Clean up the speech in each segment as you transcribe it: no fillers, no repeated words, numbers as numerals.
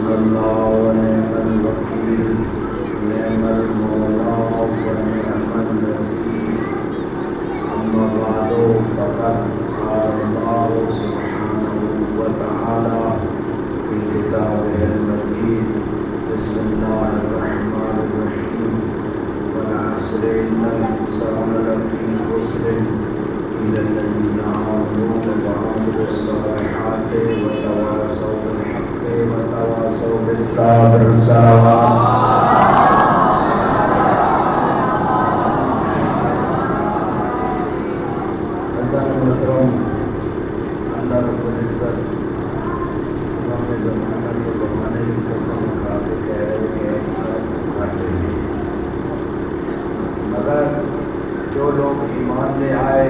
الله ونعم الوكيل نعم المولى ونعم النصير أما بعد فقد قال الله سبحانه وتعالى في كتابه المجيد بسم الله الرحمن الرحيم والعصر إن الإنسان لفي خسر إلا الذين آمنوا وعملوا الصالحات وتواصوا بالحق وتواصوا بالصبر اللہ رب العزت امام زمانہ کے زمانے کی قسم کھا کے کہہ رہے کہ ایسا کرتے ہیں، مگر جو لوگ ایمان لے آئے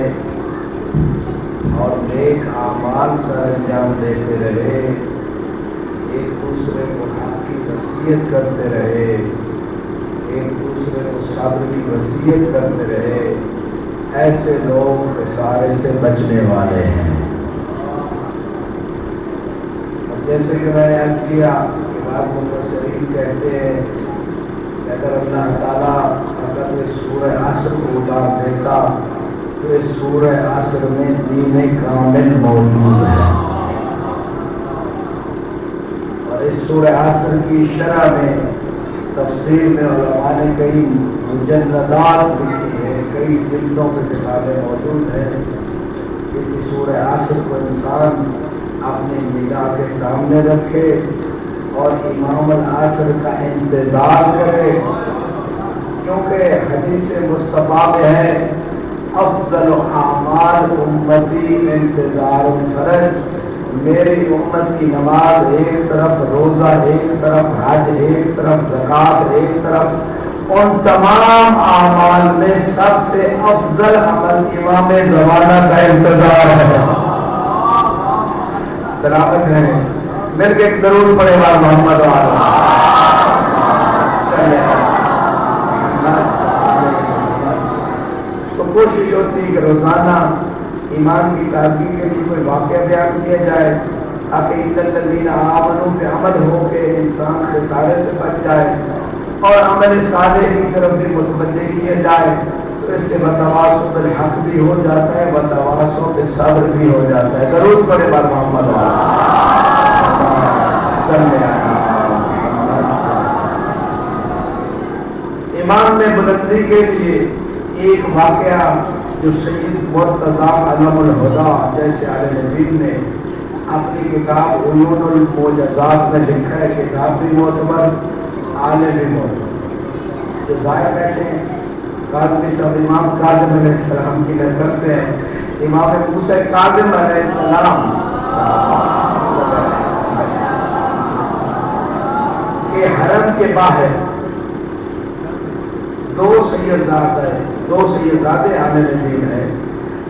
اور نیک اعمال سر انجام دیتے رہے، ایک دوسرے کو حق کی وصیت کرتے رہے، ایک دوسرے کو صبر کی وصیت کرتے رہے، ایسے لوگ خسارے سے بچنے والے ہیں۔ اور جیسے کہ میں نے عرض کیا کہ بعض مفسرین کہتے ہیں کہ اگر اللہ تعالیٰ اگر اس سورہ عصر کو اتار دیتا تو اس سورہ عصر میں دین کامل موجود ہے، اور اس سورہ عصر کی شرح میں تفسیر میں علماء نے کئی مجلدات لکھی ہے، کئی جلدوں میں کتابیں موجود ہیں۔ اسی سورہ عصر کو انسان اپنی نگاہ کے سامنے رکھے اور امام العصر کا انتظار کرے، کیونکہ حدیث مصطفیٰ میں ہے افضل اعمال امتی انتظار فرض، میری امت کی نماز ایک طرف، روزہ ایک طرف، حج ایک طرف، زکوٰۃ ایک طرف، ان تمام اعمال میں سب سے افضل عمل امام زمانہ کا انتظار ہے۔ سلامت رہیں، مل کے ایک درود پڑھے بار محمد تو کوشش ہوتی ہے کہ روزانہ ایمان کی تازگی کے لیے کوئی واقعہ بیان کیا جائے تاکہ الذین آمنوا پہ عمل ہو کے انسان خسارے سے بچ جائے اور عمل صالح کی طرف بھی متوجہ کیا جائے، تو اس سے وتواصوا بالحق بھی ہو جاتا ہے، وتواصوا بالصبر بھی ہو جاتا ہے۔ درود پڑھے بار محمد صلی اللہ علیہ وسلم۔ ایمان میں بلندی کے لیے ایک واقعہ جو سید مرتضیٰ علم الہدیٰ جیسے عالم دین نے اپنی کتاب عیون المعجزات میں لکھا ہے، کتاب بھی معتبر، عالم بھی معتبر۔ جو ظاہر بیٹھے ہیں کاظمی صاحب امام کاظم علیہ السلام کی نظر سے امام موسیٰ کاظم علیہ السلام کے حرم کے باہر دو سیدزادے عالم دین ہیں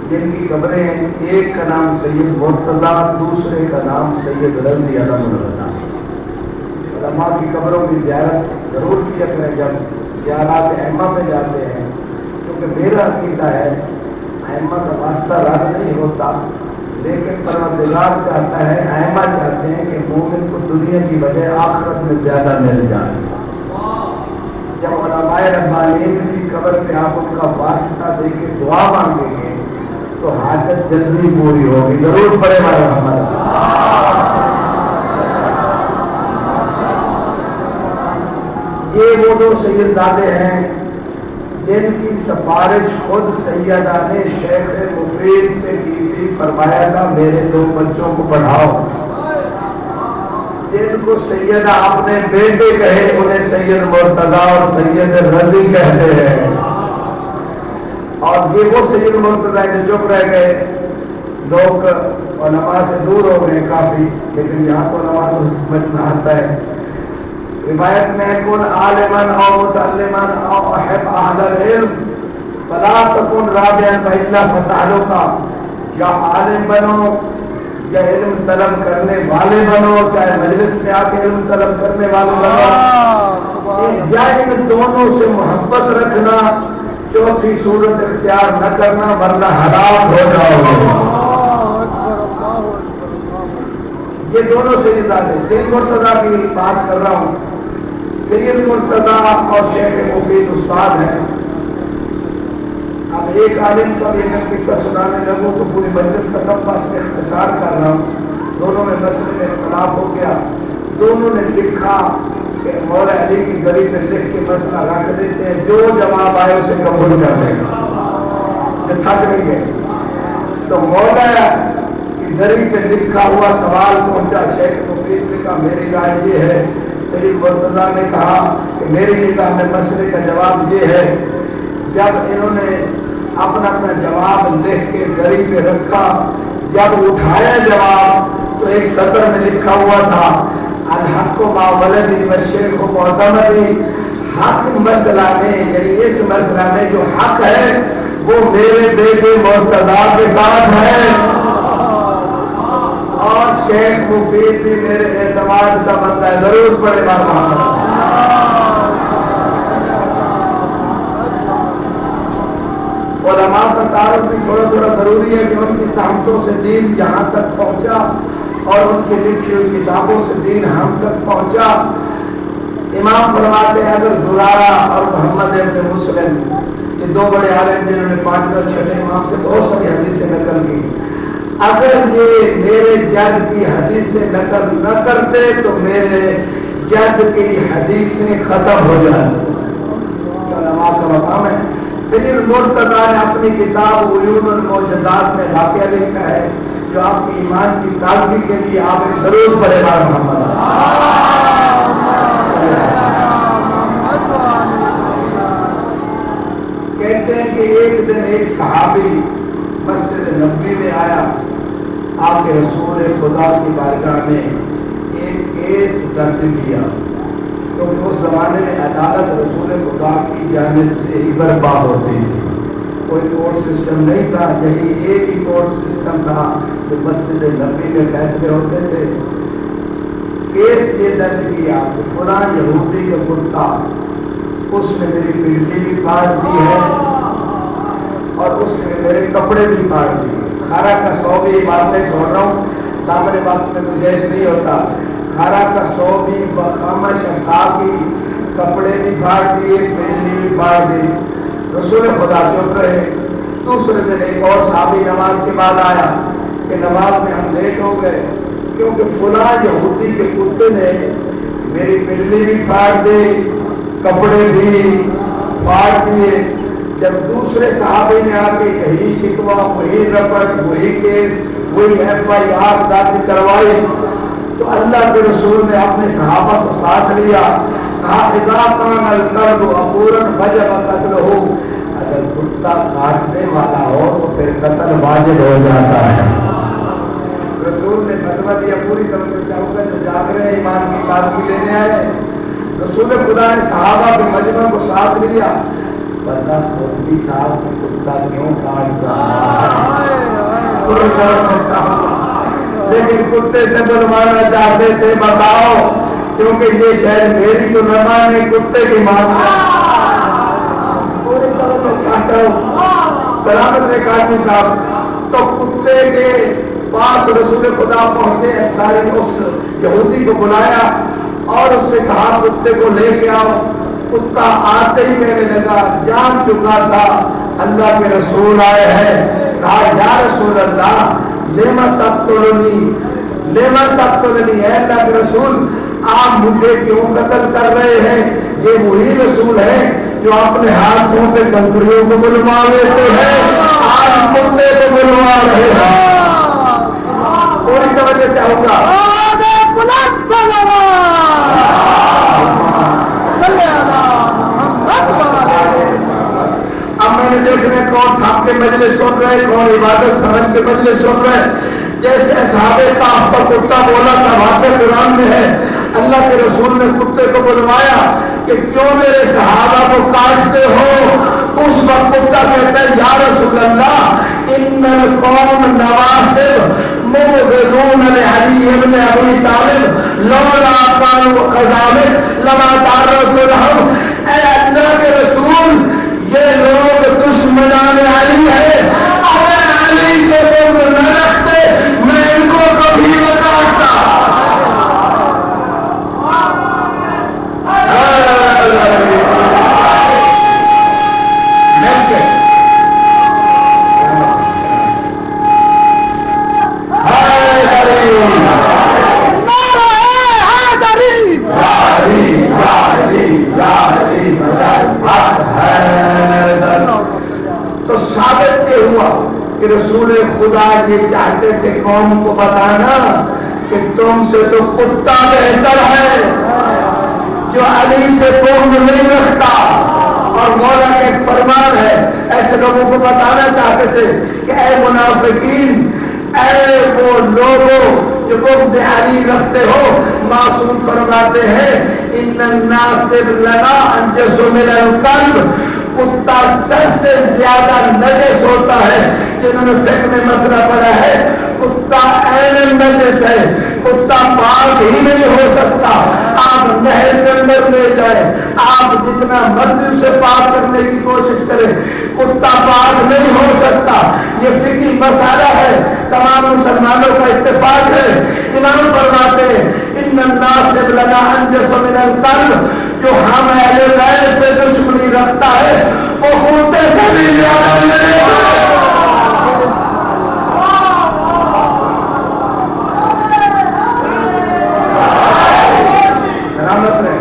جن کی قبریں ہیں، ایک کا نام سید مرتضیٰ، دوسرے کا نام سید رضی علم الہدیٰ۔ علماء کی قبروں کی زیارت ضرور کیا کریں جب زیارات ائمہ پہ جاتے ہیں، کیونکہ میرا عقیدہ ہے ائمہ کا واسطہ رد نہیں ہوتا، لیکن پروردگار چاہتا ہے، ائمہ چاہتے ہیں کہ مومن کو دنیا کی وجہ آخرت میں زیادہ مل جائے۔ جب علماء ربانیین کی قبر پہ آپ ان کا واسطہ دے کے دعا مانگیں گے تو حاجت جلدی پوری ہوگی۔ ضرور پڑھے ہمارے محمد۔ یہ وہ دو سیدزادے ہیں جن کی سفارش خود سیدہ نے شیخ مفید سے کی تھی، فرمایا تھا میرے دو بچوں کو پڑھاؤ۔ جن کو سیدہ اپنے بیٹے کہے انہیں سید مرتضیٰ اور سید رضی کہتے ہیں، اور یہ وہ سید مرتضیٰ جو چپ رہ گئے، لوگ علماء سے دور ہو گئے کافی، لیکن یہاں تو علماء تو سمجھ میں آتا ہے۔ روایت میں کن عالما او متعلما او احب اہل العلم فلا تکن رابعا فالا فتعلق، یا عالم بنو یا علم طلب کرنے والے بنو، چاہے مجلس میں آ کے علم طلب کرنے والے بنو، یا ان دونوں سے محبت رکھنا، چوتھی صورت اختیار نہ کرنا ورنہ ہلاک ہو جاؤ گے۔ یہ دونوں سیدزادے، سید مرتضیٰ کی بات کر رہا ہوں۔ سید مرتضیٰ اور شیخ مفید استاد ہیں۔ اب ایک عالم کا یہ میں قصہ سنانے لگوں تو پوری مجلس ختم، بس اختصار کر رہا ہوں۔ دونوں میں مسئلے میں اختلاف ہو گیا، دونوں نے لکھا کہ مولا علی کی گلی میں لکھ کے مسئلہ رکھ دیتے ہیں، جو جواب آئے اسے قبول کر لیں گا، تھک نہیں گئے۔ تو مولا کی گلی پہ لکھا ہوا سوال پہنچا، شیخ مفید نے کہا میری رائے یہ ہے، سید مرتضیٰ نے کہا کہ میری نگاہ میں مسئلے کا جواب یہ ہے۔ جب انہوں نے اپنا جواب لکھ کے گری پہ رکھا، جب اٹھایا جواب تو ایک سطر میں لکھا ہوا تھا الحق ما ولدی والشیخ معتمدی، حق مسئلہ میں یعنی اس مسئلہ میں جو حق ہے وہ میرے بیٹے مرتضیٰ کے ساتھ ہے، اور شیخ مفید بھی میرے اعتماد کا بندہ ہے، ضرور پڑھے بار محمد۔ علماء کا تعارف بھی تھوڑا ضروری ہے کہ ان کی تحمتوں سے دین جہاں تک پہنچا اور ان کی لکھی ہوئی کتابوں سے دین ہم تک پہنچا۔ امام فرماتے ہیں اگر زرارہ اور محمد ابن مسلم، یہ دو بڑے عالم جنہوں نے پانچویں اور چھٹے امام سے بہت ساری حدیثیں نقل کی، اگر یہ میرے جد کی حدیثیں نقل نہ کرتے تو میرے جد کی حدیثیں ختم ہو جاتی۔ علماء کا مقام ہے۔ سید مرتضیٰ نے اپنی کتاب عیون المعجزات میں واقعہ لکھا ہے جو آپ کی ایمان کی تازگی کے لیے آپ نے ضرور پڑھے بار محمد۔ کہتے ہیں کہ ایک دن ایک صحابی مسجد نبوی میں آیا، آپ کے رسول خدا کی بارگاہ میں ایک کیس درج کیا، کیونکہ اس زمانے میں عدالت رسول خدا کی جانب سے ہی برپا ہوتی تھی، کوئی کورٹ سسٹم نہیں تھا، یہی ایک ہی کورٹ سسٹم تھا جو مسجد نبوی میں فیصلے ہوتے تھے۔ کیس یہ درج کیا کہ فلاں یہودی کا کتا اس نے میری پنڈلی بھی کاٹ دی ہے اور اس نے میرے کپڑے بھی کاٹ دیے۔ کھارا کا سو بھی بات میں چھوڑ رہا ہوں، دامن بات میں گنجائش نہیں ہوتا۔ کھارا کا سو بھی بخامش صافی، کپڑے بھی پھاڑ دیے، پنڈلی بھی پھاڑ دی۔ رسول خدا چپ رہے۔ دوسرے دن ایک اور صحابی نماز کے بعد آیا کہ نماز میں ہم لیٹ ہو گئے کیونکہ فلاں یہودی کے کتے نے میری پنڈلی بھی پھاڑ دی، کپڑے بھی پھاڑ دیے۔ جب دوسرے صحابی نے آ کے یہی شکوہ، وہی رپٹ، وہی کیس، وہی FIR درج کروائی تو اللہ کے رسول نے اپنے صحابہ کو ساتھ لیا، کہا اذا کان القلب عقورا وجب قتلہ، اگر کتا کاٹنے والا ہو تو پھر قتل واجب ہو جاتا ہے۔ رسول نے فتویٰ دیا، پوری طرح سے چاہوں گا جو جاگ رہے ایمان کی تازگی لینے آئے۔ رسول خدا نے صحابہ کے مجمع کو ساتھ لیا، بندہ خود بھی تھا کہ کتا کیوں کاٹ رہا ہے، لیکن کتے سے بلوانا چاہتے تھے، بتاؤ کیونکہ یہ شہر میری تو نہ مانے، کتے کی مانتا سلامت نے کہا صاحب تو کتے کے پاس رسول خدا پہنچے، سارے اس یہودی کو بلایا اور اس سے کہا کتے کو لے کے آؤ۔ کتا آتے ہی میرے لگا، جان چکا تھا اللہ کے رسول آئے ہیں، کہا یا رسول اللہ لما تقتلنی، لما تقتلنی، اے اللہ کے رسول آپ مجھے کیوں قتل کر رہے ہیں؟ یہ وہی رسول ہے جو اپنے ہاتھوں پہ کنکریوں کو بلوا لیتے ہیں، آج کتے کو بلوا رہے ہیں۔ پوری توجہ چاہوں گا، اب میں نے دیکھنے کون تھک کے مجلس سن رہے، کون عبادت سمجھ کے مجلس سن رہے۔ جیسے اصحاب کہف پر کتا بولا تھا، واقعہ قرآن میں ہے، اللہ کے رسول نے کتے کو بلوایا کہ کیوں میرے صحابہ کو کاٹتے ہو؟ اس وقت کتا کہتا ہے یا رسول اللہ ان القوم نواسب مبغضون لعلی ابن ابی طالب لولا كانوا كذلك لما تعرضت لهم، اے اللہ کے رسول یہ لوگ دشمنان علی ہے، اگر علی سے لوگ نہ رکھتے میں ان کو کبھی نہ کاٹتا۔ یہ چاہتے تھے قوم کو بتانا کہ تم سے تو کتا بہتر ہے جو علی سے بغض نہیں رکھتا. اور مولا کا ایک فرمان ہے, ایسے لوگوں کو بتانا چاہتے تھے کہ اے منافقین, اے وہ لوگوں جو بغض علی رکھتے ہو, معصوم فرماتے ہیں ان الناصر لنا انجس من القلب, کتا سب سے زیادہ نجس ہوتا ہے. جنہوں نے فقہ میں مسئلہ پڑھا ہے, کتا عین نجس ہے, کتا پاک ہی نہیں ہو سکتا. آپ نہر کے اندر لے جائیں, آپ جتنا مرضی اسے پاک کرنے کی کوشش کریں, کتا پاک نہیں ہو سکتا. یہ فقہی مسئلہ ہے, تمام مسلمانوں کا اتفاق ہے. امام فرماتے ہیں ان الناس لنا انجس من القلب, جو ہم اہل بیت سے دشمنی رکھتا ہے وہ کتے سے بھی زیادہ نہیں ہے. سلامت رہے,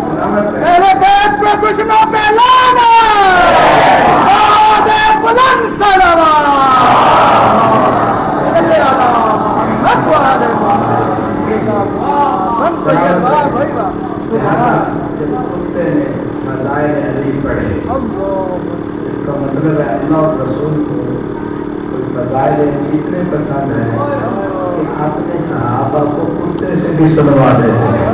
سلامت رہے. اہل بیت پہ دشمنوں پہ لعنت, آواز بلند صلوات, صلی اللہ محمد و آل محمد. سن سید واہ بھائی واہ, سبحان جب کتے نے فضائل علی پڑھے, اللہ. اس کا مطلب ہے اللہ اور رسول کو کوئی فضائل علی اتنے پسند ہے کہ اپنے صحابہ کو کتے سے بھی سنوا دیتے ہیں.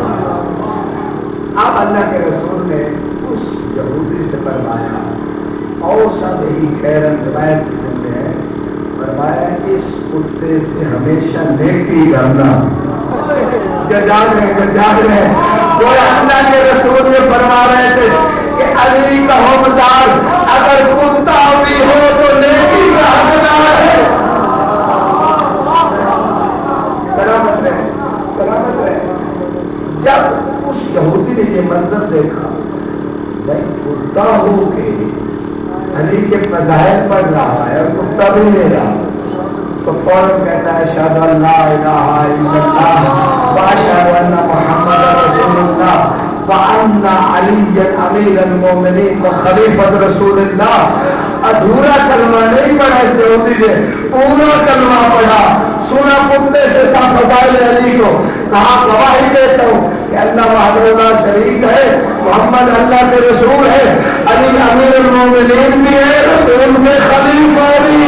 اب اللہ کے رسول نے اس یہودی سے فرمایا, اور سب ہی خیرن روایت کرتے ہیں, فرمایا اس کتے سے ہمیشہ نیکی کرنا. جزاک رہے جو اللہ کے رسول نے فرما رہے تھے کہ علی کا حکمدار اگر کتا بھی ہو تو نیکی کا حقدار ہے. سلامت رہے, سلامت رہے. جب اس یہودی نے یہ منظر دیکھا, میں کتا ہو کے علی کے فضائل پڑھ رہا ہے اور کتا بھی لے رہا, تو فوراً کہتا ہے اشہد ان لا الہ الا اللہ واشہد ان محمد رسول اللہ وان علی امیر المومنین وخلیفۃ رسول اللہ. ادھورا کلمہ نہیں پڑھا اس یہودی نے, پورا کلمہ پڑھا. سنا کتے سے تھا فضائل علی کو, کہا گواہی دیتا ہوں کہ اللہ وحدہ لا شریک ہے, محمد اللہ کے رسول ہے, علی امیر المومنین بھی ہے, رسول میں خلیفہ بھی.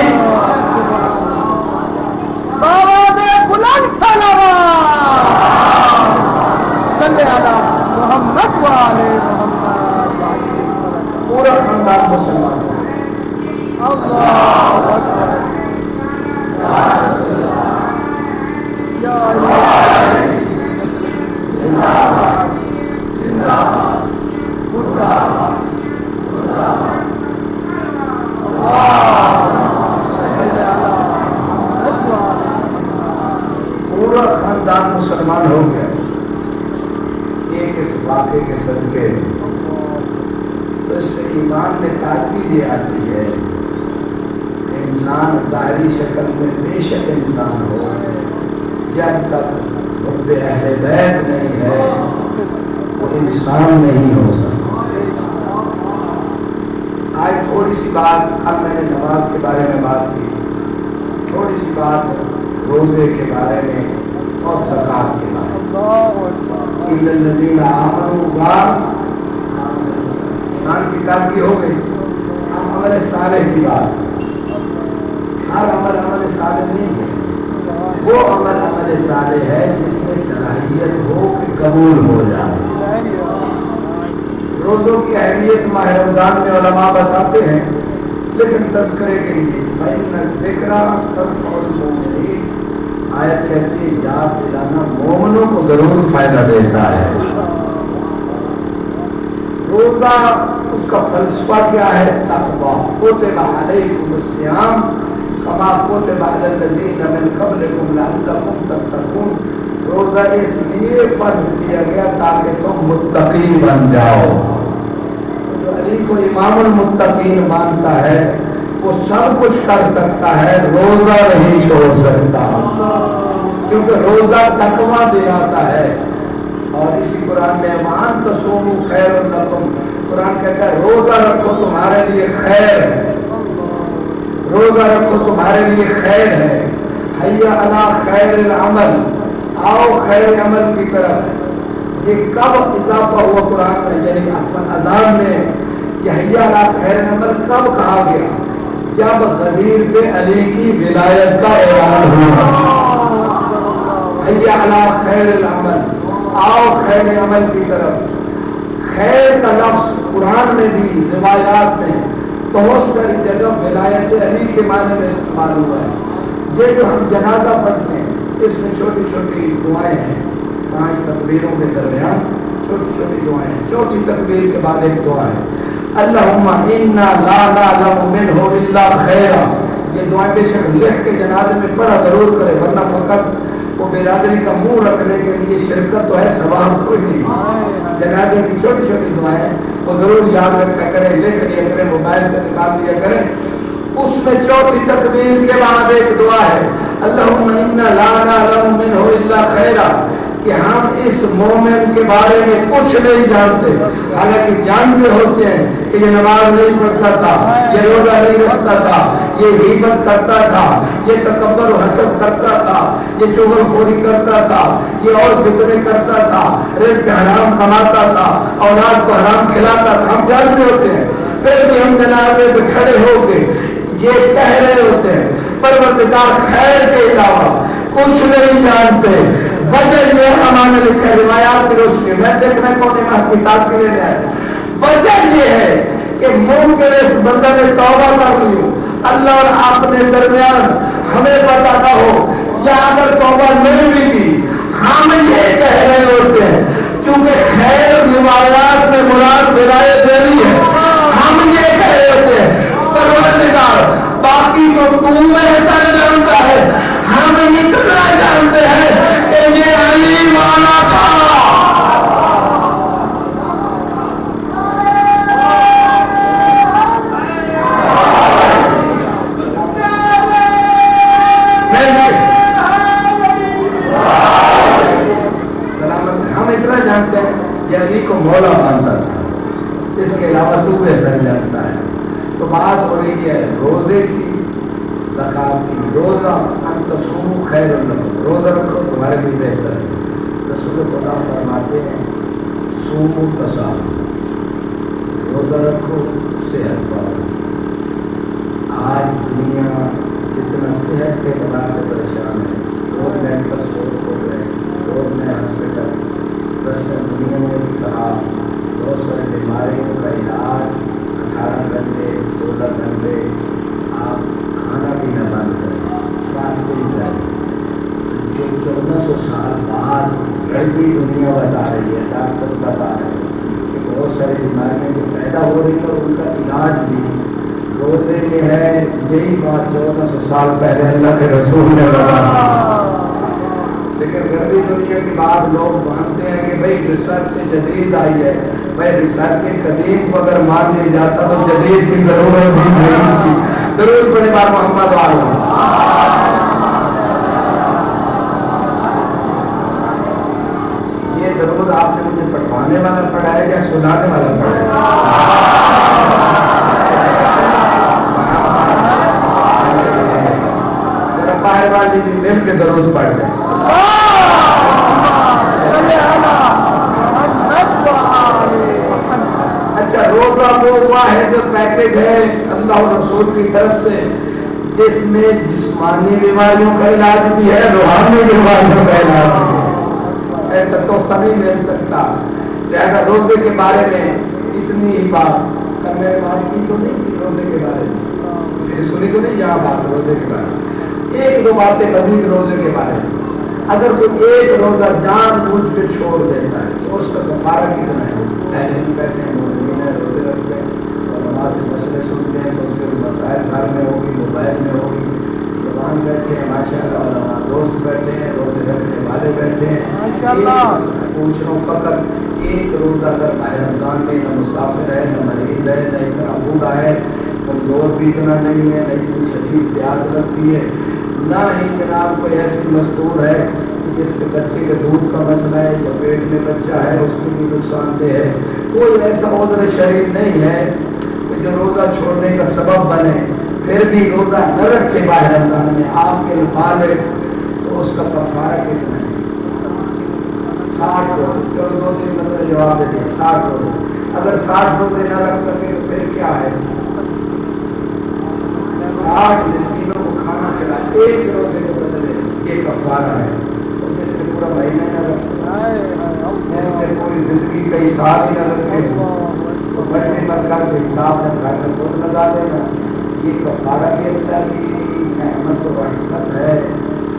آواز بلند صلوات, صلی اللہ محمد و آل محمد. پورا خاندان مسلمان ہے. اللہ اکبر, یا اللہ. پورا خاندان مسلمان ہو گیا ایک اس واقعے کے صدقے. تو اس سے ایمان میں تاکید یہ آتی ہے کہ انسان ظاہری شکل میں بے شک انسان ہو, جب تک حب اہل بیت نہیں ہے وہ انسان نہیں ہو سکتا. آج تھوڑی سی بات, اب میں نے نماز کے بارے میں بات کی, تھوڑی سی بات روزے کے بارے میں اور زکات کے بارے میں. الا الذین آمنوا ایمان کی تازگی ہو گئی. اب عمل صالح کی بات. ہر عمل عمل صالح نہیں ہے, وہ عمل صالح ہے جس میں صلاحیت ہو کہ قبول ہو جائے. روزوں کی اہمیت ماہ رمضان میں علماء بتاتے ہیں, لیکن تذکرے کے لیے فإن الذکر تنفع المؤمنین, آیت کہتی ہے یاد دلانا مومنوں کو ضرور فائدہ دیتا ہے. روزہ اس کا فلسفہ کیا ہے؟ تقویٰ. کتب علیکم الصیام کما کتب علی الذین من قبلکم لعلکم تتقون. روزہ اس لیے فرض کیا گیا تاکہ تم متقی بن جاؤ. جو علی کو امام المتقین مانتا ہے وہ سب کچھ کر سکتا ہے, روزہ نہیں چھوڑ سکتا, کیونکہ روزہ تقویٰ دلاتا ہے. اور اسی قرآن میں وَأَن تَصُومُوا خَيْرٌ لَكُمْ, قرآن کہتا ہے روزہ رکھو تمہارے لیے خیر ہے. روزہ رکھو تمہارے لیے خیر ہے. حیا علی خیر العمل، آؤ خیر عمل کی طرف. یہ کب اضافہ ہوا قرآن میں، یعنی اذان میں یہ حیا علی خیر العمل کب کہا گیا؟ جب غدیر پہ علی کی ولایت کا اعلان ہوا. حیا علی خیر العمل، آؤ خیر عمل کی طرف. خیر کا لفظ قرآن میں بھی روایات میں بہت ساری جگہ ولایت علی کے معنی میں استعمال ہوا ہے. یہ جو ہم جنازہ پڑھتے ہیں اس میں چھوٹی چھوٹی دعائیں ہیں، 5 تکبیروں کے درمیان چھوٹی چھوٹی دعائیں ہیں. چوتھی تکبیر کے بعد ایک دعا ہے، اللہم انا لا نعلم منہ الا خیرا. یہ دعائیں بے شک لکھ کے جنازے میں پڑھا ضرور کرے، ورنہ فقط وہ برادری کا منہ رکھنے کے لیے شرکت تو ہے، ثواب کوئی نہیں. جنازے کی چھوٹی چھوٹی دعائیں وہ ضرور یاد رکھا کریں، لکھ لیا کریں، موبائل سے نکال لیا کریں. اس میں چوتھی تکبیر کے بعد ایک دعا ہے، اللہم انا لا نعلم منہ الا خیرا، کہ ہم اس مومن کے بارے میں کچھ نہیں جانتے، حالانکہ جانتے ہوتے ہیں کہ یہ نماز نہیں پڑھتا تھا، یہ روزہ نہیں رکھتا تھا، یہ غیبت کرتا تھا، یہ تکبر و حسد کرتا تھا، یہ چغل خوری کرتا تھا، یہ اور فتنے کرتا تھا، رزق حرام کماتا تھا، اولاد کو حرام کھلاتا تھا. ہم جانتے ہوتے ہیں، پھر بھی ہم جنازے پہ کھڑے ہو کے یہ کہہ رہے ہوتے ہیں پروردگار خیر کے علاوہ کچھ نہیں جانتے. وجہ یہ ہمارے لکھے روایات کی روشنی میں دیکھنا کون کتاب کے لیے آئے. وجہ یہ ہے کہ ممکن اس بندہ نے توبہ کر لی، اللہ اور اپنے درمیان ہمیں پتہ نہ ہو، یا اگر توبہ نہیں بھی کی ہم یہ کہہ رہے ہوتے ہیں کیونکہ خیر روایات میں مراد ولایت علی ہے. ہم یہ کہہ رہے ہوتے ہیں پروردگار باقی کو تو بہتر جانتا ہے، ہم اتنا جانتے ہیں کہ یہ علی والا تھا. ہم اتنا جانتے ہیں کہ علی کو مولا مانتا تھا، اس کے علاوہ تو بہتر جانتا ہے. تو بات ہو رہی ہے روزے کی، زکات کی. روزہ ان تصوموا خیر لکم، روزہ رکھو تمہارے لیے بہتر ہے. رسول خدا فرماتے ہیں صوموا تصاموا، روزہ رکھو صحت پاؤ. آج دنیا جتنا صحت کے اعتبار سے پریشان ہے، روز میڈیکل اسٹور کھول رہے ہیں، روز میں ہاسپٹل. ویسٹرن دنیا میں بھی کہا بہت سارے بیماریوں کا علاج 18 گھنٹے 16 گھنٹے آپ کھانا پینا بند کریں، فاسٹنگ کریں. جو 1400 سال بعد ایسی دنیا بتا رہی ہے، ڈاکٹر بتا رہے ہیں کہ بہت ساری بیماریاں جو پیدا ہو رہی ہیں اور ان کا علاج بھی روزے میں ہے. یہی بات 1400 سال پہلے اللہ کے رسول نے بتایا. لیکن غربی دنیا کی بات لوگ مانتے ہیں کہ بھائی ریسرچ سے جدید آئی ہے. بھائی ریسرچ قدیم کو اگر مان لیا جاتا تو جدید کی ضرورت ہی نہیں تھی. ضرور بڑے بار محمد والا یہ ضرور آپ نے مجھے پڑھوانے والا پڑھایا یا سنانے والا پڑھایا؟ ذرا باہر والی بھی مل کے ضرور پڑھ لیں. اچھا، روزہ وہ ہوا ہے جو پیکج ہے اللہ اور رسول کی طرف سے جس میں جسمانی بیماریوں کا علاج بھی ہے، روحانی بیماریوں کا علاج بھی ہے. ایسا تحفہ نہیں مل سکتا. لہذا روزے کے بارے میں اتنی ہی بات کرنے بات کی تو نہیں تھی. روزے کے بارے میں کسی نے سنی تو نہیں یہاں بات روزے کے بارے میں. 1-2 باتیں مزید روزے کے بارے میں. اگر کوئی ایک روزہ جان بوجھ کے چھوڑ دیتا ہے تو اس کا کفارہ کتنا ہے؟ پہلے ہم کہتے ہیں مومنین ہیں، روزے رکھتے ہیں اور نماز سے مسئلے سنتے ہیں تو اس کے مسائل گھر میں ہوگی، موبائل میں ہوگی، زبان بیٹھے ہیں ماشاء اللہ، علماء دوست بیٹھے ہیں، روزے رکھنے والے بیٹھے ہیں. پوچھ رہا ہوں فقط ایک روزہ اگر ماہ رمضان میں نہ مسافر ہے، نہ مریض ہے، نہ اتنا بوڑھا ہے، کمزور بھی اتنا نہیں ہے، نہ اتنی شدید پیاس لگتی ہے، نہ ہی جناب کوئی ایسی مزدور ہے جس کے بچے کے دودھ کا مسئلہ ہے یا پیٹ میں بچہ ہے اس کو بھی نقصان دہ ہے، کوئی ایسا عذر شرعی نہیں ہے کہ جو روزہ چھوڑنے کا سبب بنے. پھر بھی روزہ نہ رکھے ماہ رمضان میں آپ کے مطابق تو اس کا کفارہ کتنا ہے؟ 60 روزے. چلو 2-3 مطلب جواب دیتے 60 روزے. اگر 60 روزے نہ رکھ سکے تو پھر کیا ہے؟ 60 مسکینوں کو کھانا کھلانا. ایک روزے کے بدلے یہ کفارہ ہے. تو جس نے پورا مہینہ نہ رکھا, جس نے پوری زندگی کئی سال ہی نہ رکھے, تو بڑھنے پر کر کے حساب میں گھر میں خود لگا دینا. یہ کفارہ بھی اللہ کی نعمت و رحمت ہے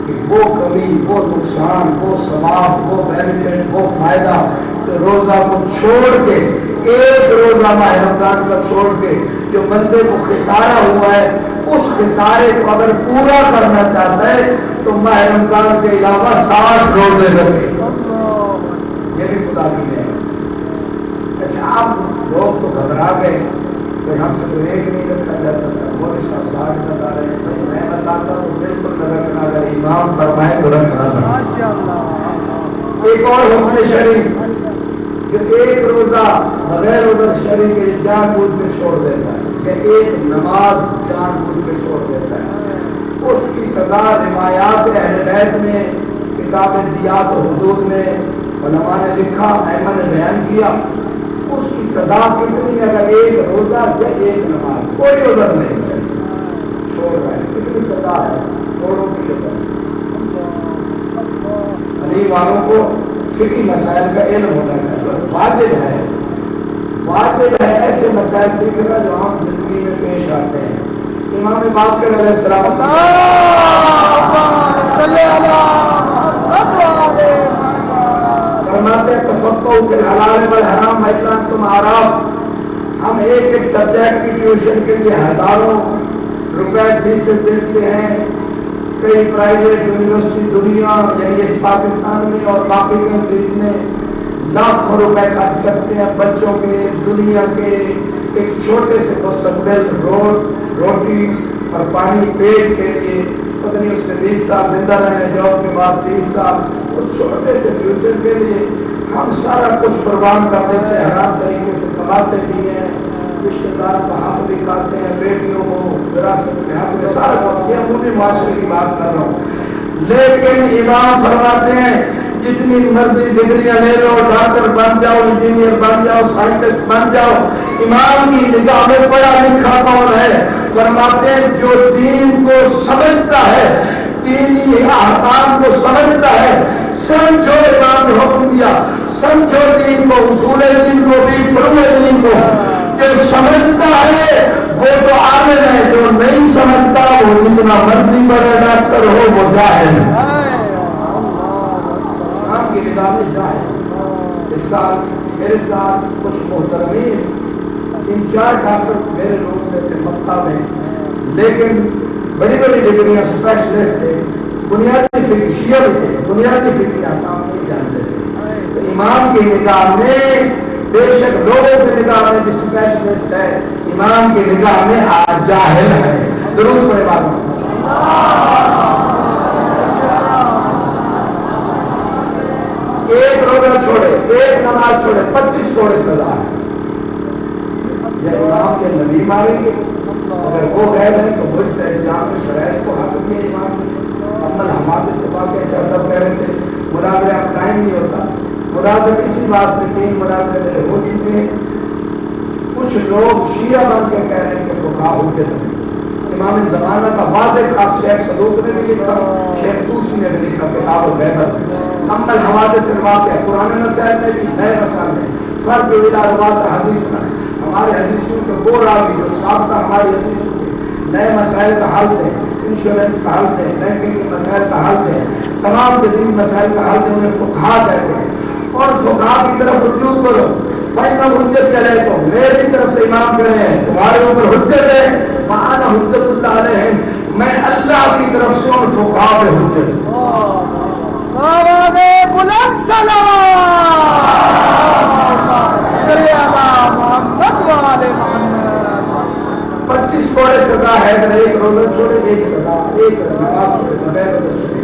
کہ وہ کمی, وہ نقصان, وہ ثواب, وہ بینیفٹ, وہ فائدہ روزہ کو چھوڑ کے, ایک روزہ ماہ رمضان کا چھوڑ کے جو بندے کو خسارہ ہوا ہے, اس خسارے کو اگر پورا کرنا چاہتا ہے تو ماہ رمضان کے علاوہ 60 روزے رکھے. یہ بھی خدا کی نعمت. اچھا آپ لوگ تو گھبرا گئے کہ ہم سے تو ایک نہیں رکھا جاتا تھا, وہ بھی 60 بتا رہے ہیں. بھائی میں بتاتا تو بالکل نہ رکھنا, اگر امام فرمائے تو رکھنا تھا. ایک اور حکم شریف کہ ایک روزہ بغیر عذر شرعی کے جان بوجھ کے چھوڑ دیتا ہے, کہ ایک نماز جان بوجھ کے چھوڑ دیتا ہے, اس کی سزا روایات اہل بیت میں کتاب دیات و حدود میں علماء نے لکھا, احمد نے بیان کیا. اس کی سزا کتنی ہے؟ اگر ایک روزہ یا ایک نماز, کوئی عذر نہیں ہے, چھوڑ رہا ہے, کتنی سزا ہے؟ چھوڑوں کی سزا. علی والوں کو فقہی مسائل کا علم ہونا چاہیے. واجب ہے, واجب ہے ایسے مسائل سیکھنا جو عام زندگی میں پیش آتے ہیں. امام باقر علیہ السلام فرماتے تفقہوا فی الحلال والحرام فإن أنتم أعراب. ہم ایک ایک سبجیکٹ کی ٹیوشن کے لیے ہزاروں روپے فیس دیتے ہیں. کئی پرائیویٹ یونیورسٹی دنیا یعنی اس پاکستان میں اور باقی کنٹریز میں لاکھوں روپے خرچ کرتے ہیں بچوں کے, دنیا کے ایک چھوٹے سے مستقبل, روٹی اور پانی پیٹ کے لیے. پتہ نہیں اس میں 20 سال زندہ رہے, جاب کے بعد 30 سال, اس چھوٹے سے فیوچر کے لیے ہم سارا کچھ قربان کر دیتے ہیں. حرام طریقے سے کماتے بھی ہیں, رشتے دار کا حق بھی کھاتے ہیں, بیٹیوں کو وراثت کے حق میں سارا کچھ. یہ عمومی معاشرے کی بات کر رہا ہوں. لیکن امام فرماتے ہیں جتنی مرضی ڈگریاں لے لو, ڈاکٹر بن جاؤ, انجینئر بن جاؤ, سائنٹسٹ بن جاؤ, امام کی نگاہ میں پڑھا لکھا کون ہے؟ فرماتے ہیں جو دین کو سمجھتا ہے, دینی احکام کو سمجھتا ہے. سمجھو امام نے حکم دیا, سمجھو دین کو, اصول دین کو بھی, فروع دین کو. جو سمجھتا ہے وہ تو عالم ہے, جو نہیں سمجھتا وہ جتنا مرضی بڑا ڈاکٹر ہو وہ جاہل ہے. آپ کی نگاہ میں جاہل. اس سال میرے ساتھ کچھ محترمین 3-4 ڈاکٹر میرے لوگ میں تھے مکہ میں, لیکن بڑی بڑی ڈگریاں اسپیشلسٹ تھے, بنیادی فکر شیعہ تھے, بنیادی فکر احکام نہیں جانتے تھے. تو امام کی نگاہ میں بے شک لوگوں کی نگاہ میں بھی اسپیشلسٹ ہے, امام کی نگاہ میں آج جاہل ہے. ضرور بڑے بات ایک روزہ چھوڑے, ایک نماز چھوڑے, 25 کوڑے سزا ہے. یہ امام کے نبی ماریں گے, اگر وہ غیر ہیں تو مجھ سے جام شرائط کو حق دیا امام نے. عمل ہمارے سے بات ایسا سب کہہ رہے تھے مناظرے اب ٹائم نہیں ہوتا. مناظرے اسی بات میں 3 مناظرے میرے ہو چکے ہیں. کچھ لوگ شیعہ بن کے کہہ رہے ہیں کہ فقہاء ہوتے تھے. امام زمانہ کا واضح خاص شیخ صدوق نے بھی لکھا, شیخ توسی نے بھی لکھا کتاب الغیبت. عمل حوادث سے بات ہے, قرآن مسائل میں بھی, نئے مسائل میں فرق روایت حدیث میں. ہمارے حدیثوں کے وہ راوی جو سابقہ ہماری حدیثوں کے نئے مسائل کا حل دیں, انشورنس کا حل دیں, بینکنگ کے مسائل کا حل دیں, تمام دین مسائل کا حل دیں, انہیں فقہاء کہتے ہیں. اور فقہاء کی طرف رجوع کرو. بھائی میں حجت کہہ رہے تو میری طرف سے امام کہہ رہے ہیں تمہارے اوپر حجت ہے, وَأَنَا حُجَّةُ اللَّهِ عَلَيْهِمْ, میں اللہ کی طرف سے ان فقہاء پہ حجت. آواز بلند صلوات صلی اللہ محمد وعلى محمد. 25 کوڑے سزا ہے. اگر ایک روزہ چھوڑے, ایک سزا, ایک نماز چھوڑے, بغیر روزہ چھوڑے.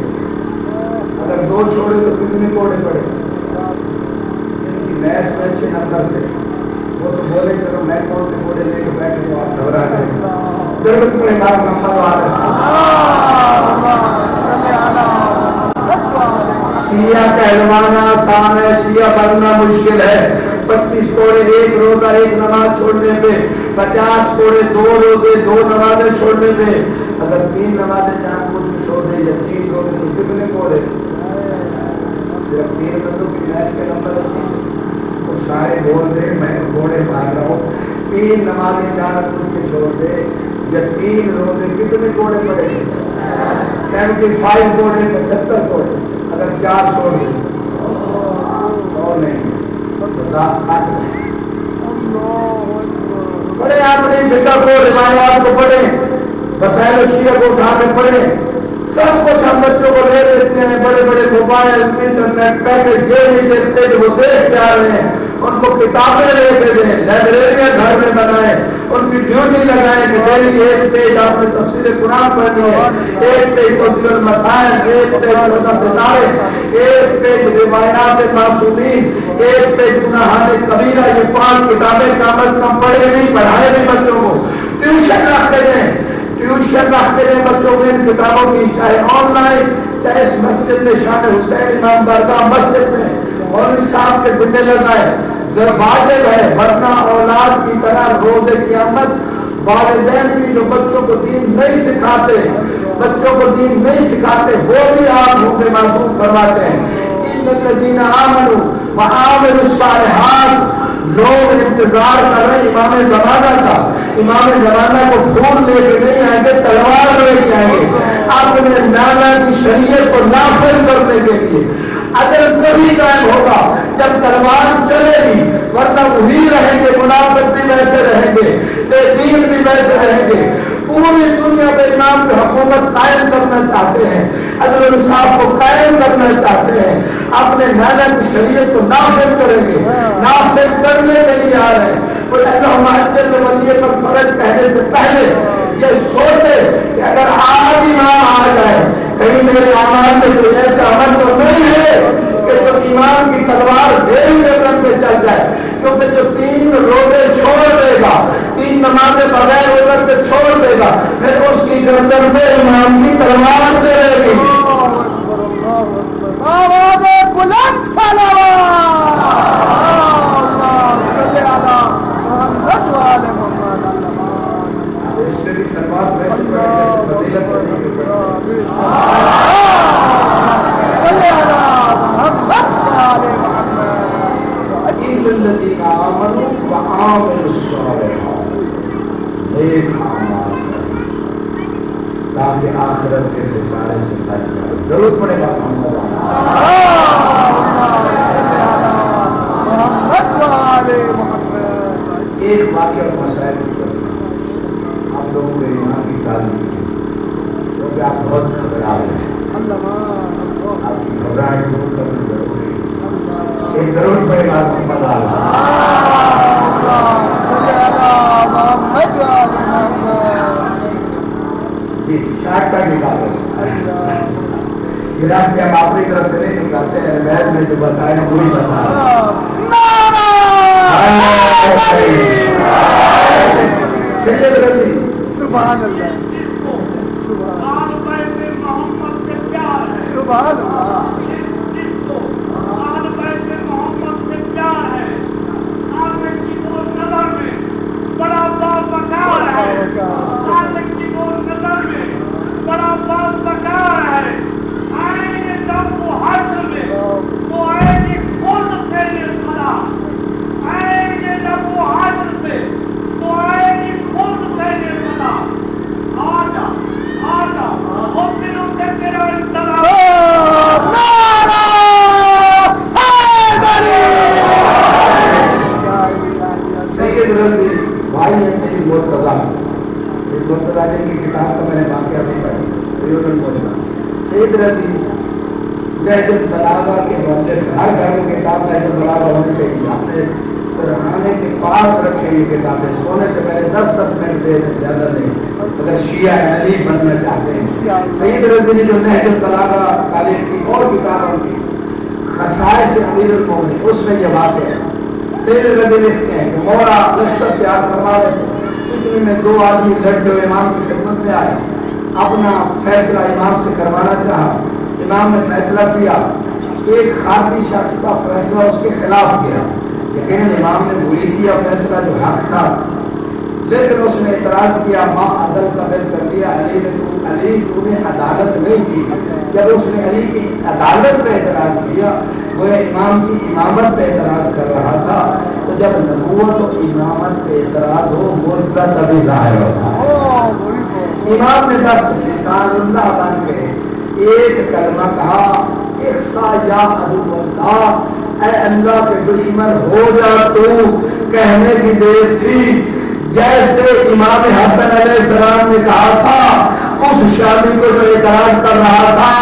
اگر 2 چھوڑے تو کتنے کوڑے پڑے؟ جن کی میچ میں 6 نمبر تھے وہ تو بولے چلو میں کون سے کوڑے لے کے بیٹھے تو آپ گھبرا گئے. ضرورت پڑے گا محمد والے شیعہ کہلوانا آسان ہے، شیعہ بننا مشکل ہے۔ 25 کوڑے ایک روزہ ایک نماز چھوڑنے پہ، 50 کوڑے 2 روزے 2 نمازیں چھوڑنے پہ، اگر 3 نمازیں جان بوجھ کے چھوڑ دیں یا 3 روزے تو کتنے کوڑے؟ صرف 3 روزوں کی میچ کے نمبر وہ سارے بول دے میں کوڑے مار رہا ہوں۔ 3 نمازیں جان بوجھ کے چھوڑ دے یا 3 روزے کتنے کوڑے پڑے گے؟ 75 کوڑے 75 کوڑے اگر 4 چھوڑ دیں اور نہیں پڑھے اپنی فکر کو روایات کو پڑھیں، وسائل شیعہ کو اٹھا کے پڑھیں۔ سب کچھ ہم بچوں کو لے دیتے ہیں، بڑے بڑے موبائل انٹرنیٹ پیکج یہ نہیں دیکھتے کہ وہ دیکھ کیا رہے ہیں، ان کو کتابیں لے کے دیں، لائبریریاں گھر میں بنائیں، ان کی ڈیوٹی لگائیں کہ ڈیلی 1 پیج آپ نے تفسیر قرآن پڑھنی ہے، 1 پیج تفسیر المسائل، 1 پیج 14 ستارے، 1 پیج روایات معصومین، 1 پیج گناہان کبیرہ، یہ 5 کتابیں کم از کم پڑھے نہیں پڑھائے نہیں بچوں کو۔ ٹیوشن رکھتے ہیں، ٹیوشن رکھتے ہیں بچوں کو ان کتابوں کی، چاہے آن لائن چاہے مسجد میں شان حسین امام درگاہ مسجد میں مولوی صاحب کے ذمہ لگائے، واجب ہے، ورنہ اولاد کی طرح روز قیامت والدین بھی جو بچوں کو دین نہیں سکھاتے، بچوں کو دین نہیں سکھاتے، وہ بھی آپ ہوں گے معصوم کرواتے ہیں۔ الذین آمنوا وعملوا الصالحات، لوگ انتظار کر رہے ہیں امام زمانہ کا، امام زمانہ کو پھول لے کے نہیں آئیں گے، تلوار لے کے آئیں گے اپنے نانا کی شریعت کو نافذ کرنے کے لیے۔ اجر تبھی قائم ہوگا جب تلوار چلے گی، ورنہ وہی رہیں گے، منافق بھی ویسے رہیں گے، بے دین بھی ویسے رہیں گے۔ پوری دنیا میں امام کی حکومت قائم کرنا چاہتے ہیں، عدل و انصاف کو قائم کرنا چاہتے ہیں، اپنے نانا کی شریعت کو نافذ کریں گے، نافذ کرنے کے لیے آ رہے ہیں۔ اور اللہم اجل ولیے پر فرض کہنے سے پہلے یہ سوچے کہ اگر آج امام آ جائے، کہیں میرے اعمال میں کوئی ایسا عمل تو نہیں ہے کہ جو ایمان کی تلوار دیر گردن پہ چل جائے، کیونکہ جو 3 روزے چھوڑ دے گا، 3 نمازیں بغیر عذر کے چھوڑ دے گا، پھر اس کی گردن پہ ایمان کی تلوار چلے گی۔ آواز بلند صلوات صلی علی محمد و آل محمد۔ اس میں بھی سلوات ویسے فضیلت ہوتی ہے۔ صلی علی محمد و آل محمد۔ الذین آمنوا وعملوا الصالحات، نیک اعمال تاکہ آخرت کے رسالے سے بچ جائے۔ ضرورت پڑے گا محمد محمد۔ ایک واقعہ مسائل آپ لوگوں کے ایمان کی تعلیم کیونکہ آپ بہت گھبرا رہے ہیں، آپ کی گھبراہٹ دور کرنا ضروری ہے۔ ایک ضرورت پڑے گا محمد جی شارٹ کٹ نکالو، یہ راستے ہم اپنی طرف سے نہیں نکالتے ہیں، محل میں جو بتائے وہی بتا سبحان اللہ، سبحان اللہ۔ بڑا باپ بکار ہے، خالق کی وہ نظر میں بڑا باپ بکار ہے۔ آئیں گے جب وہ حشر میں تو آئیں گے خود سے یہ صدا، آئیں گے جب وہ حشر سے تو آئیں گے خود سے یہ صدا۔ آجا آجا خود دلوں سے تیرا انتظار۔ سید رضی بھائی ہے سید مرتضیٰ، سید مرتضیٰ کی کتاب کا میں نے واقعہ بھی پڑھی۔ سید رضی نہج البلاغہ کے مؤلف، ہر گھر میں کتاب نہج البلاغہ ہونے چاہیے، اپنے سرحانے کے پاس رکھیں یہ کتابیں، سونے سے پہلے 10 منٹ دے دیں، زیادہ نہیں، اگر شیعہ علی بننا چاہتے ہیں۔ سید رضی نے جو نہج البلاغہ تعلیم کی اور کتابوں کی خصائص امیر المومنین، اس میں یہ واقع ہے۔ سید رضی لکھتے ہیں کہ مورا لشکر تیار فرما رہے تھے، اتنی میں 2 آدمی لڑتے ہوئے امام کی خدمت میں آئے، اپنا فیصلہ امام سے کروانا چاہا. امام نے فیصلہ کیا، ایک خارجی شخص کا فیصلہ اس کے خلاف کیا. یقیناً امام نے وہی کیا فیصلہ جو حق تھا، لیکن اس نے اعتراض کیا، ماں عدل قبل کر لیا، علی تو نے عدالت نہیں کی. جب اس نے علی کی عدالت پہ اعتراض کیا، وہ امام کی امامت پہ اعتراض کر رہا تھا. تو جب نبوت و امامت پہ اعتراض ہو، معجزہ تبھی ظاہر ہوتا ہے. امام نے بس لسان اللہ بن کے ایک کلمہ کہا، اخسا یا عدو اللہ، اے اللہ کے دشمن ہو جا تو. کہنے کی دیر تھی جیسے امام حسن علیہ السلام نے کہا تھا اس شامی کو جو اعتراض کر رہا تھا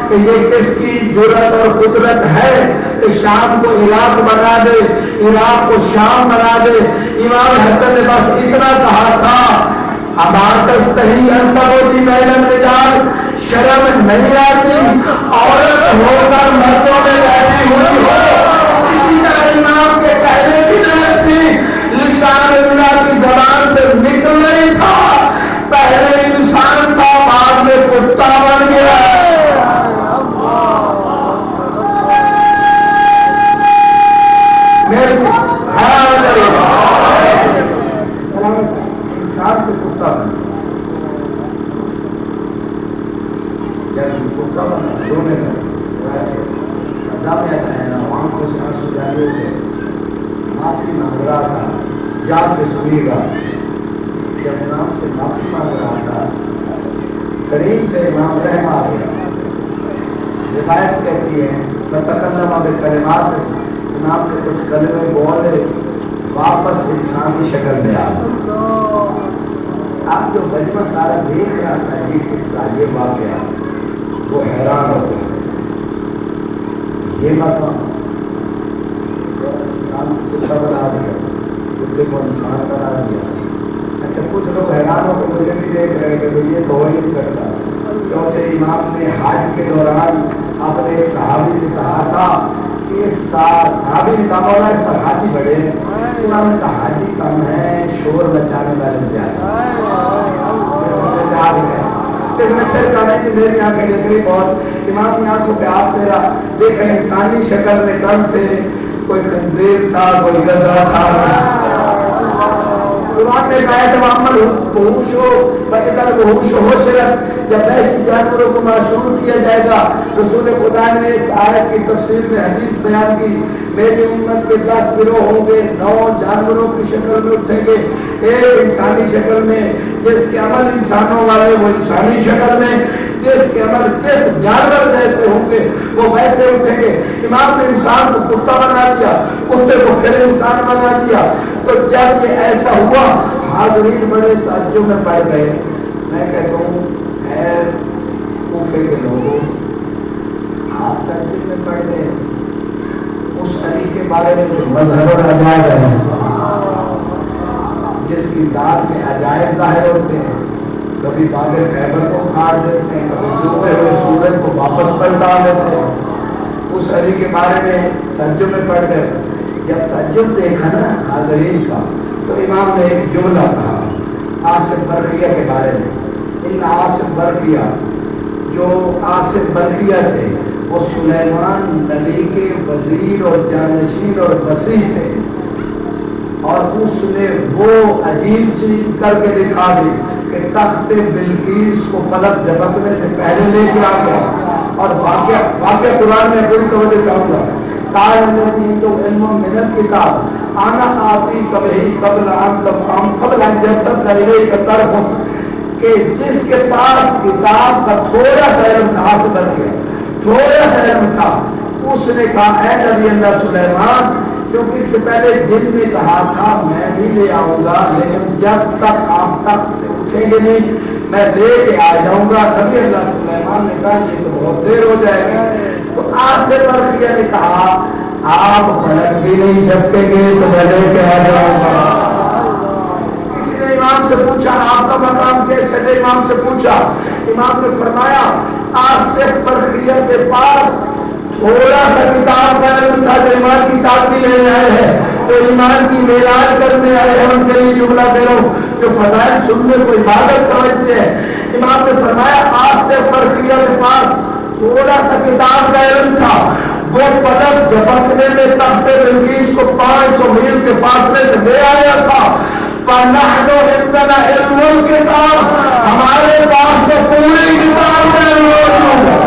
کہ یہ کس کی جرأت اور قدرت ہے کہ شام کو عراق بنا دے، عراق کو شام بنا دے. امام حسن نے بس اتنا کہا تھا، اباتستہی انت ہوتی بین الرجال، شرم نہیں آتی عورت ہو کر مردوں میں بیٹھی ہوئی ہو. اسی طرح امام کے کہنے کی ضرورت تھی، لسان اللہ کی زبان سے نکل نہیں تھا. پہلے انسان تھا، بعد میں کتا بن گیا. انسان سے کتا بن گیا. کتا بنا رونے لگا، وہاں کو آنسو جاری تھے، معافی مانگ رہا تھا. یاد میں سنیے گا، جب امام سے معافی مانگ رہا تھا، کریم سے امام رحم آ گیا. روایت کہتی ہے فتکلم بکلمات، امام نے کچھ کلمے بولے، واپس انسانی شکل میں آ گیا. آپ جو بچپن سارا دیکھ رہا تھا یہ قصہ، یہ واقعہ، وہ حیران ہو گیا. یہ بات انسان کتا بنا دیا، کتے کو انسان بنا دیا. اچھا کچھ لوگ حیران ہو کے مجھے بھی دیکھ رہے کہ یہ تو ہو ہی نہیں سکتا، کیونکہ امام نے حج کے دوران اپنے ایک صحابی سے کہا تھا کہ صحابی نے کہا مولا اس پر حاجی بڑے ہیں. امام نے کہا حاجی کم ہے، شور مچانے والے زیادہ. اس میں پھر کہا کہ میری آنکھیں جتنی بہت، امام کی آنکھوں پہ آپ میرا دیکھیں انسانی شکل میں کم تھے، کوئی خنزیر تھا، کوئی گدھا تھا. قرآن نے کہا ہے محمد وحوش ہو بقدر وحوش ہو شرط، جب ایسی جانوروں کو معصوم کیا جائے گا. رسول خدا نے اس آیت کی تفسیر میں حدیث بیان کی، میری امت کے 10 گروہ ہوں گے، 9 جانوروں کی شکل میں اٹھیں گے، ایک انسانی شکل میں، جس کے عمل انسانوں والے وہ انسانی شکل میں، جس کے عمل جس جانور جیسے ہوں گے وہ ویسے اٹھیں گے. امام نے انسان کو کتا بنا دیا، کتے کو پھر انسان بنا دیا. تو جب یہ ایسا ہوا حاضرین بڑے تعجب میں پڑ گئے. میں کہتا ہوں اے کوفے کے لوگوں، آپ تعجب میں پڑ گئے اس علی کے بارے میں جو مظہر اور عجائب ہے، جس کی ذات میں عجائب ظاہر ہوتے ہیں. کبھی باب خیبر کو کھاڑ دیتے ہیں، کبھی ڈوبے ہوئے سورج کو واپس پلٹا دیتے ہیں. اس علی کے بارے میں تعجب میں پڑ گئے. جب تعجب دیکھا نا حاضرین کا، تو امام نے ایک جملہ کہا آصف برقیہ کے بارے میں. ان آصف برقیہ، جو آصف برقیہ تھے وہ سلیمان نبی کے وزیر اور جانشین اور وسیع تھے، اور اس نے وہ عجیب چیز کر کے دکھا دی کہ تخت بلقیس کو فلک جھپکنے سے پہلے لے کے آ گیا. اور واقعہ قرآن میں بڑی توجہ چاہوں گا. تو علم و محنت کتاب آنا آتی کبھی قبل جب تک کہ جس کے پاس کتاب کا تھوڑا سا علم تھا سے بن گیا، تھوڑا سا علم تھا، اس نے کہا اے نبی اللہ سلیمان، کیونکہ اس سے پہلے جن نے کہا تھا میں بھی لے آؤں گا، لیکن جب تک آپ تک اٹھیں گے نہیں میں لے کے آ جاؤں گا. نبی اللہ سلیمان نے کہا یہ تو بہت دیر ہو جائے گی. تو آج سے برقیہ نے کہا آپ فلک بھی نہیں جھپکیں گے تو میں لے کے آ جاؤں گا. کسی نے امام سے پوچھا آپ کا مقام کیا؟ چھٹے امام سے پوچھا. امام نے فرمایا آج سے برقیہ کے پاس تھوڑا سا کتاب کا علم تھا جو امام کی کتاب بھی لے آئے ہیں. جو ایمان کی معراج کرنے آئے ہیں ان کے لیے جملہ دے رہا ہوں، جو فضائل سننے کو عبادت سمجھتے ہیں. امام نے فرمایا آج سے برقیہ کے پاس تھوڑا سا کتاب کا علم تھا، وہ پلک جھپکنے میں تخت بلقیس کو 500 میل کے فاصلے سے لے آیا تھا. فَنَحْنُ عِنْدَنَا عِلْمُ الْكِتَابِ، ہمارے پاس تو پوری کتاب کا علم موجود ہے.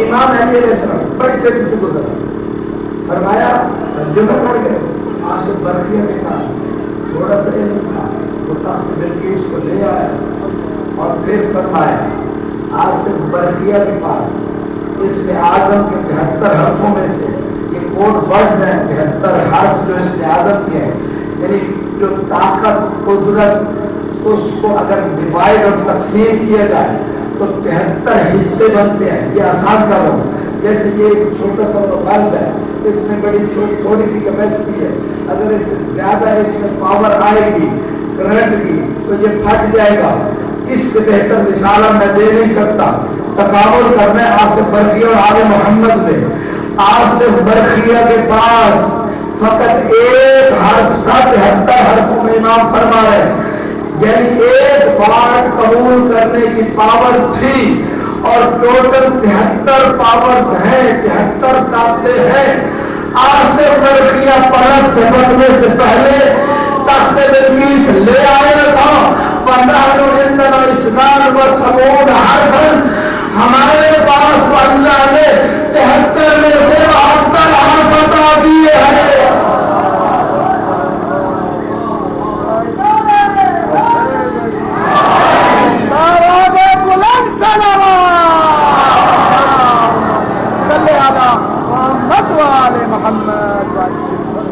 امام علی علیہ السلام بڑی تیزی سے گزرا، فرمایا ترجمہ کر گئے. آصف برقیہ کے پاس تھوڑا سا علم تھا، وہ تخت بلقیس کو لے آیا اور پھر فرمایا آصف برقیہ کے پاس اس میں اعظم کے 73 حرفوں میں سے یہ کوڈ ورڈز ہیں، 73 حرف جو اس میں اعظم کے ہیں، یعنی جو طاقت قدرت اس کو اگر ڈیوائڈ اور تقسیم کیا جائے تو 73 حصے بنتے ہیں. یہ آسان کر رہا ہوں، جیسے یہ ایک چھوٹا سا بلب ہے، اس میں بڑی تھوڑی سی کیپیسٹی ہے، اگر اس سے زیادہ اس میں پاور آئے گی کرنٹ کی تو یہ پھٹ جائے گا. اس سے بہتر مثال میں دے نہیں سکتا. تقابل کرنا ہے آصف برقیہ اور آل محمد میں. آصف برقیہ کے پاس فقط ایک حرف تھا، 73 حرفوں میں امام فرما رہے ہیں، یعنی ایک بات قبول کرنے کی پاور تھی اور ٹوٹل 73 پاور ہیں، 73 طاقتیں ہیں. آصف برقیہ پلک جھپکنے سے پہلے تخت بلقیس لے آیا تھا. فَنَحْنُ عِنْدَنَا 72 حرفاً، ہمارے پاس اللہ نے 73 میں سے 72 حرف عطا دیے ہیں.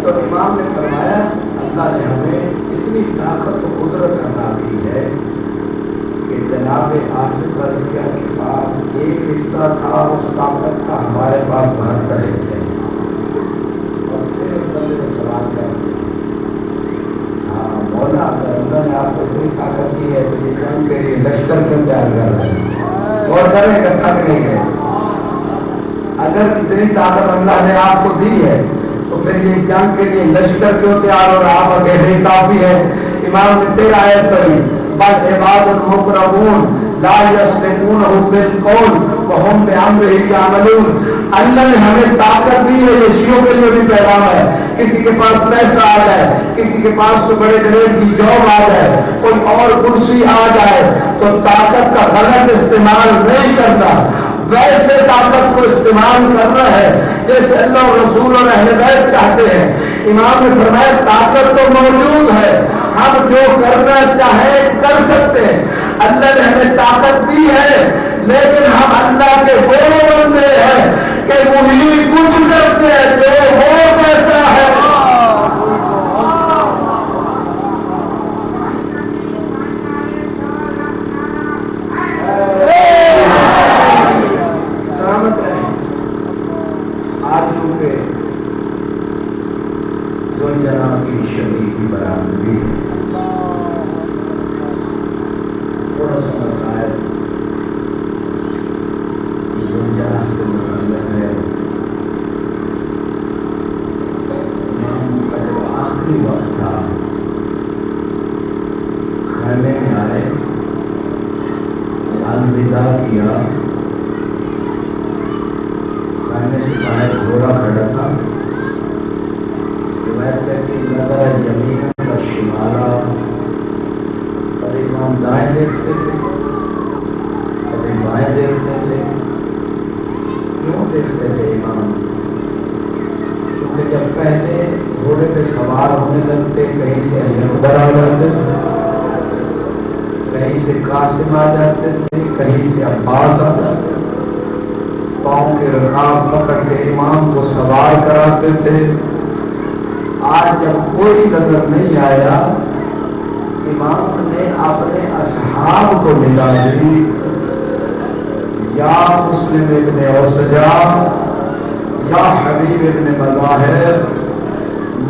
تو امام نے فرمایا اللہ نے ہمیں اتنی طاقت و قدرت عطا کی ہے کہ جناب آصف برقیہ کے پاس ایک حصہ تھا اس طاقت کا، ہمارے پاس 72 حصے ہیں. اور پھر بندے نے سوال کر ہاں مولا اگر اللہ نے آپ کو اتنی طاقت دی ہے تو یہ جنگ کے لیے لشکر کیوں تیار کر رہے ہیں؟ اور کرنے کا تھک نہیں گئے. اگر اتنی طاقت اللہ نے آپ کو دی ہے تو پھر یہ جنگ کے لیے لشکر کیوں تیار ہو رہا؟ آپ اکیلے کافی ہے. امام نے 13 آیت پڑھی، بل عباد المکرمون لا یسبقونہ بالقول وہم بامرہ یعملون. اللہ نے ہمیں طاقت دی ہے، یہ شیعوں کے لیے بھی پیغام ہے. کسی کے پاس پیسہ آ جائے، کسی کے پاس کوئی بڑے گریڈ کی جاب آ جائے، کوئی اور کرسی آ جائے تو طاقت کا غلط استعمال نہیں کرتا، ویسے طاقت کو استعمال کرنا ہے جیسے اللہ رسول اور اہل بیت چاہتے ہیں. امام نے فرمایا طاقت تو موجود ہے، ہم جو کرنا چاہیں کر سکتے ہیں. اللہ نے ہمیں طاقت دی ہے لیکن ہم اللہ کے وہ بندے ہیں کہ وہی کچھ کرتے ہیں جو وہ کہتا ہے. قاسم آ جاتے تھے، کہیں سے عباس آ جاتے تھے، پاؤں کے رکاب پکڑ کے امام کو سوار کراتے تھے. آج جب کوئی نظر نہیں آیا امام نے اپنے اصحاب کو ندا دی، یا مسلم ابن اوسجا، یا حبیب ابن مظاہر،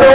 2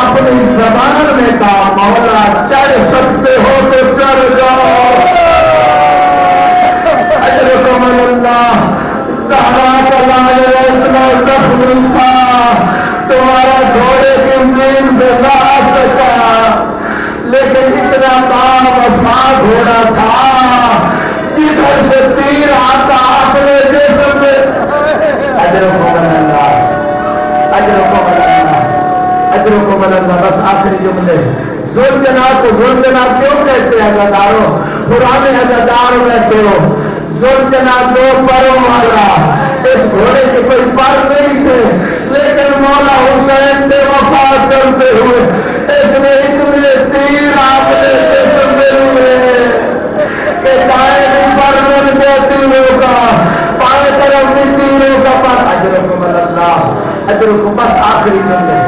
اپنی زبان میں کہا مولا چڑھ سکتے ہو تو چڑھ جاؤ. اجرکم اللہ. زہرا کا لال اتنا زخمی تھا تمہارا گھوڑے کی زین پہ نہ آ سکا لیکن اتنا کام وفا گھوڑا تھا جدھر سے تیر آتا اپنے جسم میں. اجرکم اللہ. اجرکم اللہ. اجرکم اللہ. بس آخری جملے. ذوالجناب کو ذوالجناب کیوں کہتے ہیں عزاداروں؟ پرانے عزادار میں کیوں ذوالجناب دو پروں والا. اس گھوڑے کے کوئی پر نہیں تھے لیکن مولا حسین سے وفا کرتے ہوئے اس میں اتنے تیر اپنے جسم میں ہوئے کہ دائیں بھی پر بن گیا تیروں کا بائیں طرف بھی تیروں کا پر. اجرکم اللہ. اجرکم. بس آخری جملے.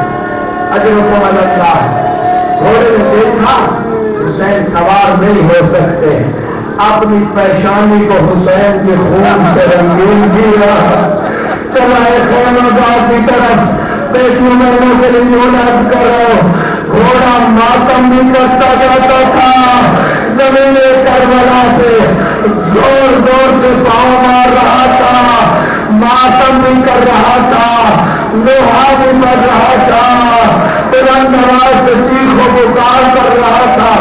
اجرکم اللہ. گھوڑے نے دیکھا حسین سوار نہیں ہو سکتے اپنی پیشانی کو حسین کے خون سے رنگین کیا. چلا خیمہ گاہ کی طرف بیٹیوں بہنوں کے لیے اولاد کرو. گھوڑا ماتم بھی کرتا جاتا تھا. زمین کربلا پہ زور زور سے پاؤں مار رہا تھا. ماتم بھی کر رہا تھا. لوہا بھی کر رہا تھا. بلند آواز سے چیخ و پکار کر رہا تھا.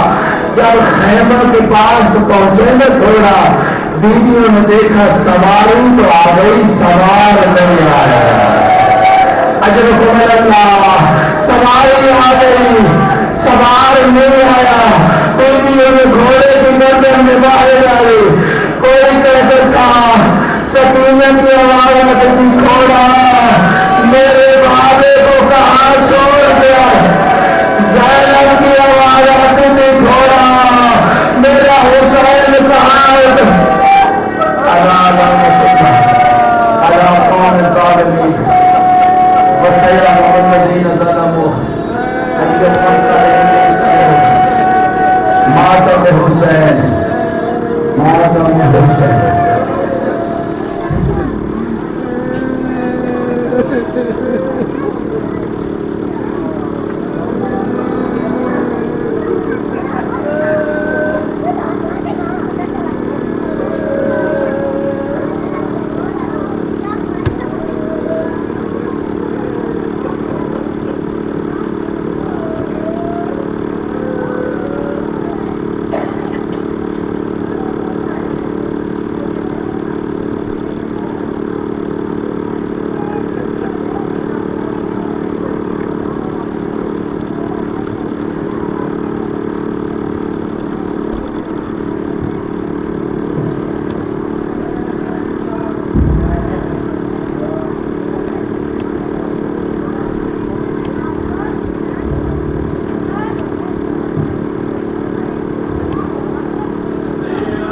جب خیمہ کے پاس پہنچے نا گھوڑا بیویوں نے دیکھا سواری تو آ گئی سوار نہیں آیا. اجرکم اللہ. سواری آ گئی سوار نہیں آیا. بیویوں نے گھوڑے کی گردن میں باہر آئی. کوئی کہتا تھا سکینہ کی آواز آتی گھوڑا